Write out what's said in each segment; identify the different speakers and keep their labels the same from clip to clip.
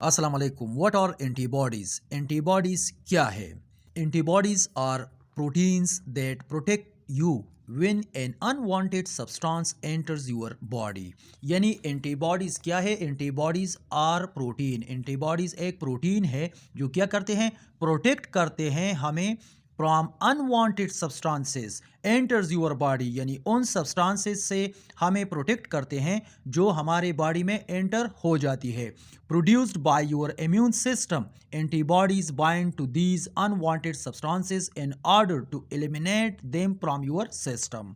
Speaker 1: अस्सलाम वालेकुम। What are antibodies? Antibodies क्या है? Antibodies are proteins that protect you when an unwanted substance enters your body. यानी antibodies क्या है? Antibodies are protein. एंटीबॉडीज एक प्रोटीन है जो क्या करते हैं? प्रोटेक्ट करते हैं हमें from unwanted substances enters your body. यानी उन सब्सटेंसेस से हमें प्रोटेक्ट करते हैं जो हमारे बॉडी में एंटर हो जाती है। Produced by your immune system, antibodies bind to these unwanted substances in order to eliminate them from your system.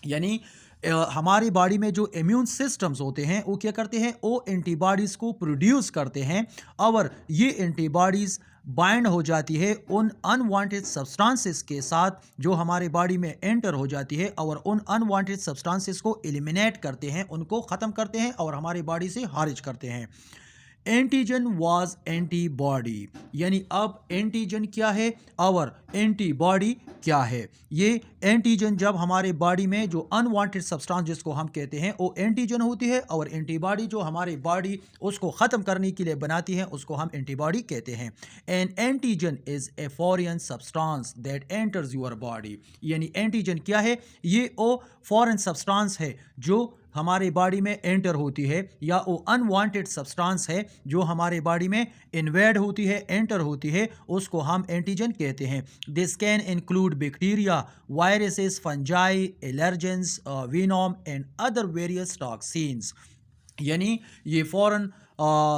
Speaker 1: यानी हमारी बॉडी में जो इम्यून सिस्टम्स होते हैं वो क्या करते हैं? वो एंटीबॉडीज़ को प्रोड्यूस करते हैं और ये एंटीबॉडीज़ बाइंड हो जाती है उन अनवांटेड सब्सटेंसेस के साथ जो हमारे बॉडी में एंटर हो जाती है और उन अनवांटेड सब्सटेंसेस को एलिमिनेट करते हैं, उनको ख़त्म करते हैं और हमारी बॉडी से खारिज करते हैं। Antigen was antibody. यानी अब एंटीजन क्या है और एंटीबॉडी क्या है? ये एंटीजन जब हमारे बॉडी में जो अनवांटेड सब्सटेंस जिसको हम कहते हैं वो एंटीजन होती है, और एंटीबॉडी जो हमारी बॉडी उसको ख़त्म करने के लिए बनाती है उसको हम एंटीबॉडी कहते हैं। N antigen is a foreign substance that enters your body. यानी एंटीजन क्या है? ये वो फॉरेन सब्सटेंस है जो हमारे बॉडी में एंटर होती है, या वो अनवांटेड सब्सटेंस है जो हमारे बॉडी में इन्वेड होती है, एंटर होती है, उसको हम एंटीजन कहते हैं। This can include bacteria, viruses, fungi, allergens, Venom and other various toxins. यानी ये फॉरेन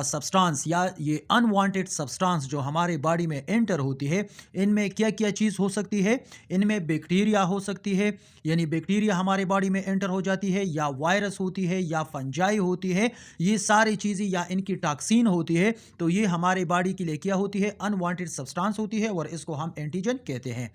Speaker 1: सब्सटेंस या ये अनवांटेड सब्सटेंस जो हमारे बॉडी में एंटर होती है, इनमें क्या क्या चीज़ हो सकती है? इनमें बैक्टीरिया हो सकती है, यानी बैक्टीरिया हमारे बॉडी में एंटर हो जाती है, या वायरस होती है, या फंजाई होती है। ये सारी चीज़ें या इनकी टॉक्सिन होती है, तो ये हमारे बॉडी के लिए क्या होती है? अनवांटेड सब्सटेंस होती है और इसको हम एंटीजन कहते हैं।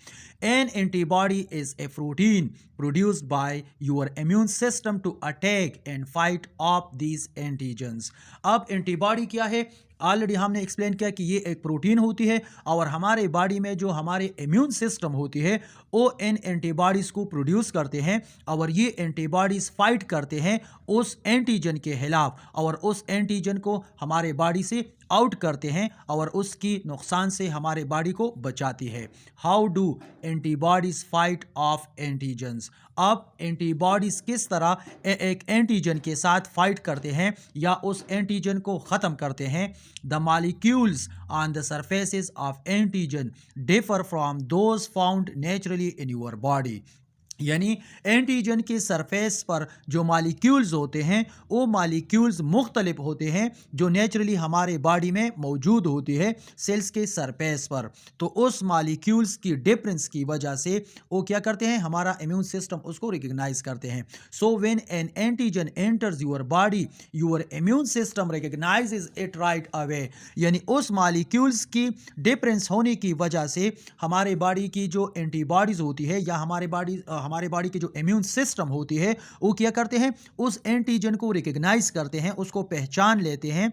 Speaker 1: N antibody is a protein produced by your immune system to attack and fight off these antigens। अब एंटीबॉडी क्या है? ऑलरेडी हमने एक्सप्लेन किया कि ये एक प्रोटीन होती है और हमारे बॉडी में जो हमारे इम्यून सिस्टम होती है वो इन एंटीबॉडीज़ को प्रोड्यूस करते हैं, और ये एंटीबॉडीज़ फाइट करते हैं उस एंटीजन के खिलाफ, और उस एंटीजन को हमारे बॉडी से आउट करते हैं और उसकी नुकसान से हमारे बॉडी को बचाती है। How do antibodies fight of antigens? अब एंटीबॉडीज़ किस तरह एक एंटीजन के साथ फाइट करते हैं या उस एंटीजन को ख़त्म करते हैं? The molecules on the surfaces of antigen differ from those found naturally in your body। यानी एंटीजन के सरफेस पर जो मालिक्यूल्स होते हैं वो मालिक्यूल्स मुख्तलिफ होते हैं जो नेचुरली हमारे बॉडी में मौजूद होती है सेल्स के सरफेस पर। तो उस मालिक्यूल्स की डिफरेंस की वजह से वो क्या करते हैं? हमारा इम्यून सिस्टम उसको रिकग्नाइज करते हैं। So when an antigen enters your body, your immune system recognises it right away. यानी उस मालिक्यूल्स की डिफरेंस होने की वजह से हमारे बॉडी की जो एंटीबॉडीज़ होती है या हमारे बॉडी की जो इम्यून सिस्टम होती है वो क्या करते हैं? उस एंटीजन को रिकग्नाइज करते हैं, उसको पहचान लेते हैं,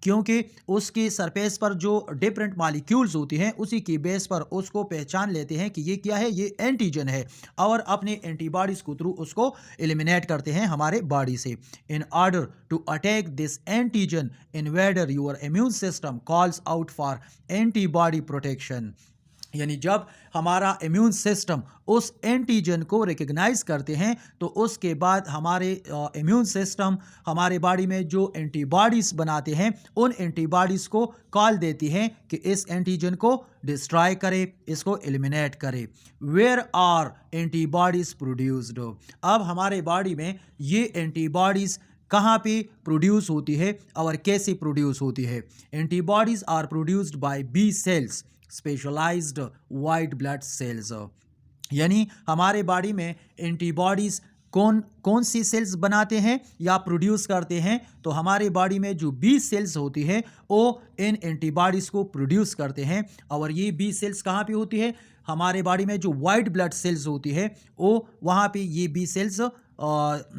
Speaker 1: क्योंकि उसके सरफेस पर जो डिफरेंट मॉलिक्यूल्स होती हैं उसी की बेस पर उसको पहचान लेते हैं कि ये क्या है? ये एंटीजन है, और अपने एंटीबॉडीज़ के थ्रू उसको एलिमिनेट करते हैं हमारे बॉडी से। In order to attack this antigen invader your immune system calls out for antibody protection. यानी जब हमारा इम्यून सिस्टम उस एंटीजन को रिकग्नाइज करते हैं तो उसके बाद हमारे इम्यून सिस्टम हमारे बॉडी में जो एंटीबॉडीज़ बनाते हैं उन एंटीबॉडीज़ को कॉल देती हैं कि इस एंटीजन को डिस्ट्रॉय करे, इसको एलिमिनेट करे। Where are antibodies produced? अब हमारे बॉडी में ये एंटीबॉडीज़ कहाँ पे प्रोड्यूस होती है और कैसे प्रोड्यूस होती है? Antibodies are produced by B cells, specialised white blood cells. यानी हमारे बॉडी में एंटीबॉडीज़ कौन कौन सी सेल्स बनाते हैं या प्रोड्यूस करते हैं? तो हमारे बॉडी में जो बी सेल्स होती है वो इन एंटीबॉडीज़ को प्रोड्यूस करते हैं, और ये बी सेल्स कहाँ पे होती है? हमारे बॉडी में जो वाइट ब्लड सेल्स होती है वो वहाँ पे ये बी सेल्स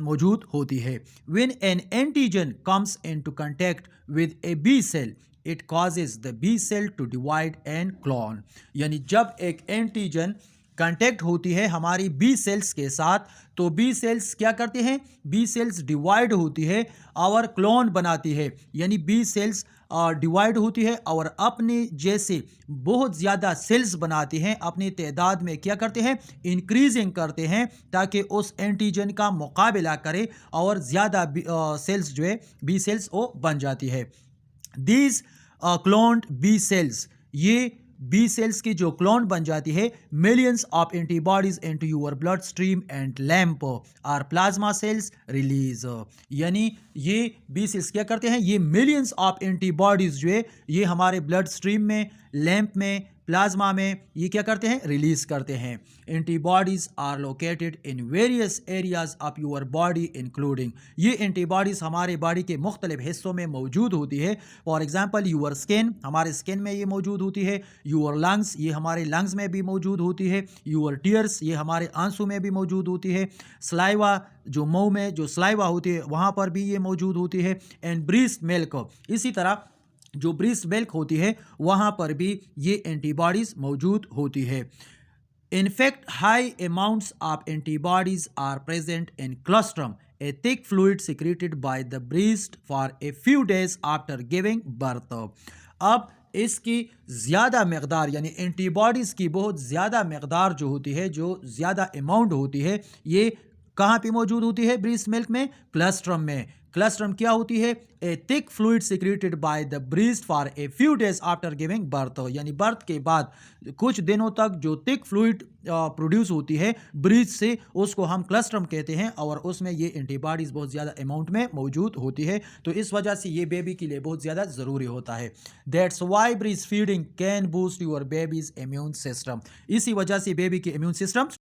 Speaker 1: मौजूद होती है। When an antigen comes into contact with a B cell, it causes the B cell to divide and clone. यानी जब एक एंटीजन कांटेक्ट होती है हमारी बी सेल्स के साथ, तो बी सेल्स क्या करते हैं? बी सेल्स डिवाइड होती है और क्लोन बनाती है। यानी बी सेल्स डिवाइड होती है और अपने जैसे बहुत ज़्यादा सेल्स बनाती हैं, अपनी तादाद में क्या करते हैं, इंक्रीजिंग करते हैं, ताकि उस एंटीजन का मुकाबला करे और ज़्यादा सेल्स जो है बी सेल्स वो बन जाती है। दीज क्लोन्ड बी सेल्स, ये बी सेल्स की जो क्लोन बन जाती है, millions of antibodies into your bloodstream and lymph are plasma cells release. यानी ये बी सेल्स क्या करते हैं, ये मिलियंस ऑफ एंटीबॉडीज जो है ये हमारे ब्लड स्ट्रीम में, लैम्प में, प्लाज्मा में ये क्या करते हैं, रिलीज करते हैं। Antibodies are located in various areas of your body including, ये एंटीबॉडीज हमारे बॉडी के मुख्तलिफ हिस्सों में मौजूद होती है। फॉर एग्जाम्पल यूर स्किन, हमारे स्किन में ये मौजूद होती है। यूर लंग्स, ये हमारे लंग्स में भी मौजूद होती है। यूर टीयर्स, ये हमारे आंसू में भी मौजूद होती है। स्लाइवा, जो मुंह में जो स्लाइवा होती है वहाँ पर भी ये मौजूद होती है। एंड ब्रीस्ट मिल्क, इसी तरह जो ब्रीस्ट मिल्क होती है वहाँ पर भी ये एंटीबॉडीज़ मौजूद होती है। In fact high amounts of antibodies are present in colostrum, a thick fluid secreted by the breast for a few days after giving birth. अब इसकी ज़्यादा मकदार यानी एंटीबॉडीज़ की बहुत ज़्यादा मकदार जो होती है, जो ज़्यादा अमाउंट होती है, ये कहाँ पे मौजूद होती है, ब्रीस्ट मिल्क में, क्लस्ट्रम में। क्लस्ट्रम क्या होती है, ए thick fluid secreted by the breast for a few days after giving birth, यानी बर्थ के बाद कुछ दिनों तक जो थिक फ्लूइड प्रोड्यूस होती है ब्रीस्ट से, उसको हम क्लस्ट्रम कहते हैं और उसमें ये एंटीबॉडीज़ बहुत ज़्यादा अमाउंट में मौजूद होती है। तो इस वजह से ये बेबी के लिए बहुत ज़्यादा ज़रूरी होता है। That's why breast feeding can boost your babies immune system, इसी वजह से बेबी के इम्यून सिस्टम